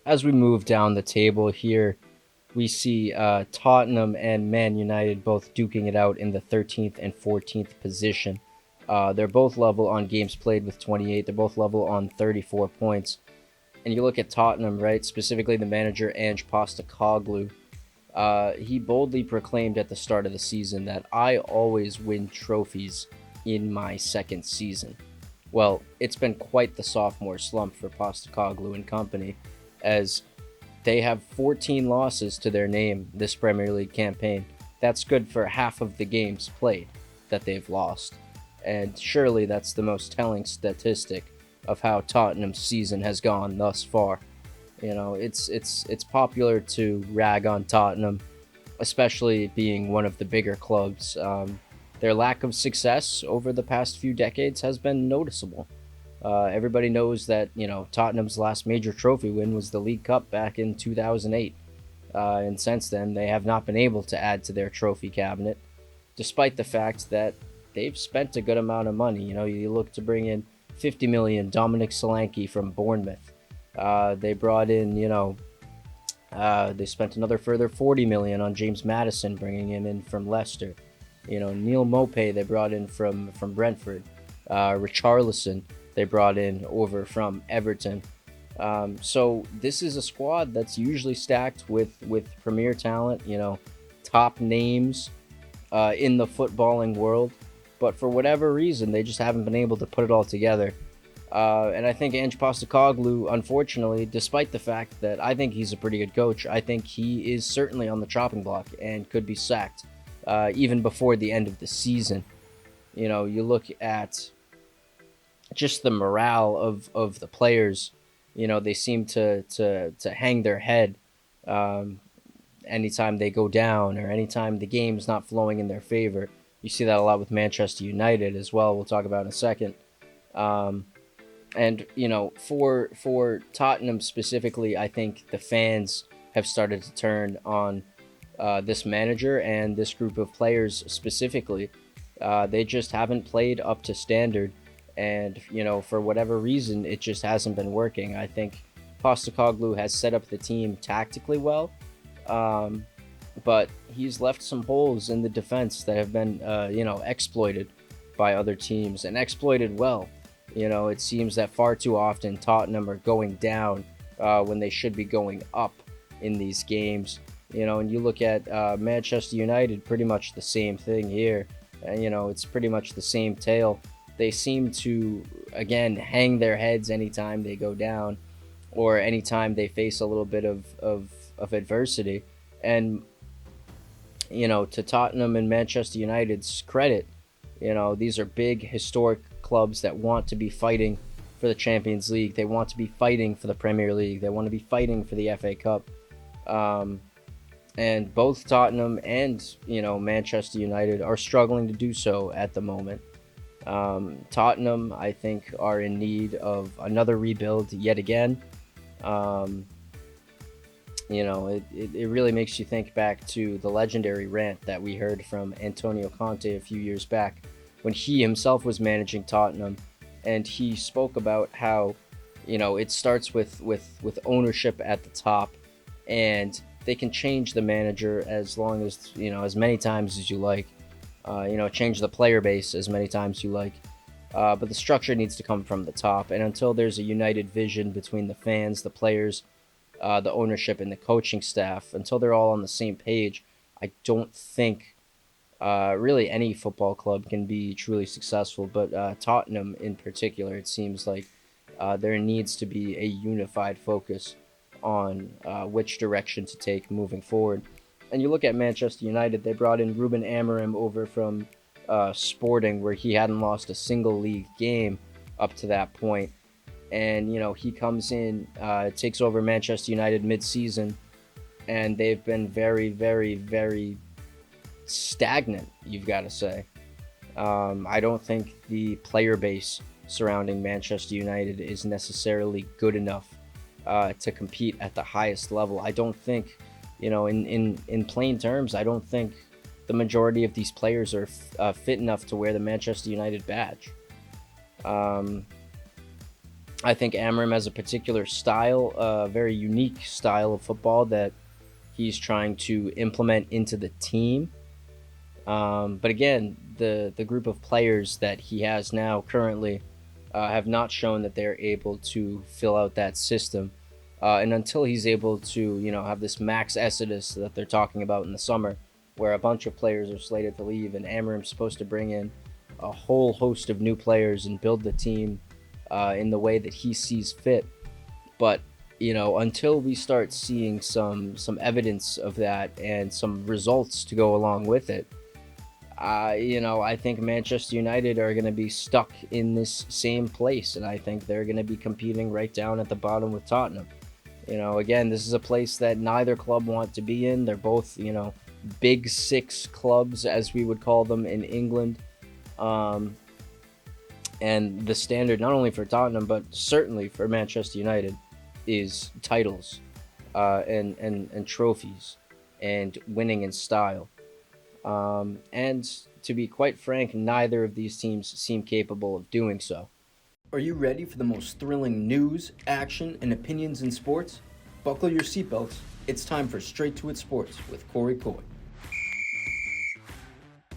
As we move down the table here, we see Tottenham and Man United both duking it out in the 13th and 14th position. They're both level on games played with 28. They're both level on 34 points. And you look at Tottenham, right? Specifically, the manager Ange Postecoglou. He boldly proclaimed at the start of the season that I always win trophies in my second season. Well, it's been quite the sophomore slump for Postecoglou and company, as they have 14 losses to their name this Premier League campaign. That's good for half of the games played that they've lost. And surely that's the most telling statistic of how Tottenham's season has gone thus far. You know, it's popular to rag on Tottenham, especially being one of the bigger clubs. Their lack of success over the past few decades has been noticeable. Everybody knows that Tottenham's last major trophy win was the League Cup back in 2008, and since then they have not been able to add to their trophy cabinet, despite the fact that they've spent a good amount of money. You look to bring in 50 million Dominic Solanke from Bournemouth. They brought in, they spent another further 40 million on James Maddison, bringing him in from Leicester. Neil Mopay they brought in from Brentford. Richarlison they brought in over from Everton. So this is a squad that's usually stacked with premier talent, top names in the footballing world. But for whatever reason, they just haven't been able to put it all together. And I think Ange Postecoglou, unfortunately, despite the fact that I think he's a pretty good coach, I think he is certainly on the chopping block and could be sacked even before the end of the season. You look at just the morale of the players. They seem to hang their head anytime they go down or anytime the game's not flowing in their favor. You see that a lot with Manchester United as well. We'll talk about in a second. And for Tottenham specifically, I think the fans have started to turn on this manager and this group of players specifically. They just haven't played up to standard, and for whatever reason, it just hasn't been working. I think Postecoglou has set up the team tactically well, but he's left some holes in the defense that have been exploited by other teams, and exploited well. It seems that far too often Tottenham are going down when they should be going up in these games. And you look at Manchester United, pretty much the same thing here. It's pretty much the same tale. They seem to, again, hang their heads anytime they go down or anytime they face a little bit of adversity. And, to Tottenham and Manchester United's credit, these are big, historic clubs that want to be fighting for the Champions League. They want to be fighting for the Premier League. They want to be fighting for the FA Cup. And both Tottenham and, Manchester United are struggling to do so at the moment. Tottenham, I think, are in need of another rebuild yet again. It really makes you think back to the legendary rant that we heard from Antonio Conte a few years back when he himself was managing Tottenham, and he spoke about how, it starts with ownership at the top, and they can change the manager as long as, as many times as you like, change the player base as many times you like, but the structure needs to come from the top, and until there's a united vision between the fans, the players, the ownership, and the coaching staff, until they're all on the same page, I don't think really any football club can be truly successful. But Tottenham in particular, it seems like there needs to be a unified focus on which direction to take moving forward. And you look at Manchester United, they brought in Ruben Amorim over from Sporting, where he hadn't lost a single league game up to that point. And, he comes in, takes over Manchester United mid-season, and they've been very, very, very stagnant, you've got to say. I don't think the player base surrounding Manchester United is necessarily good enough to compete at the highest level. I don't think, in plain terms, I don't think the majority of these players are fit enough to wear the Manchester United badge. I think Amram has a particular style, a very unique style of football that he's trying to implement into the team. But again, the group of players that he has now currently have not shown that they're able to fill out that system. And until he's able to, have this max exodus that they're talking about in the summer, where a bunch of players are slated to leave, and Amarim's supposed to bring in a whole host of new players and build the team in the way that he sees fit. But until we start seeing some evidence of that and some results to go along with it, I think Manchester United are going to be stuck in this same place, and I think they're going to be competing right down at the bottom with Tottenham. Again, this is a place that neither club want to be in. They're both, big six clubs, as we would call them in England. And the standard, not only for Tottenham, but certainly for Manchester United, is titles and trophies and winning in style. And to be quite frank, neither of these teams seem capable of doing so. Are you ready for the most thrilling news, action, and opinions in sports? Buckle your seatbelts. It's time for Straight to It Sports with Corey Coy.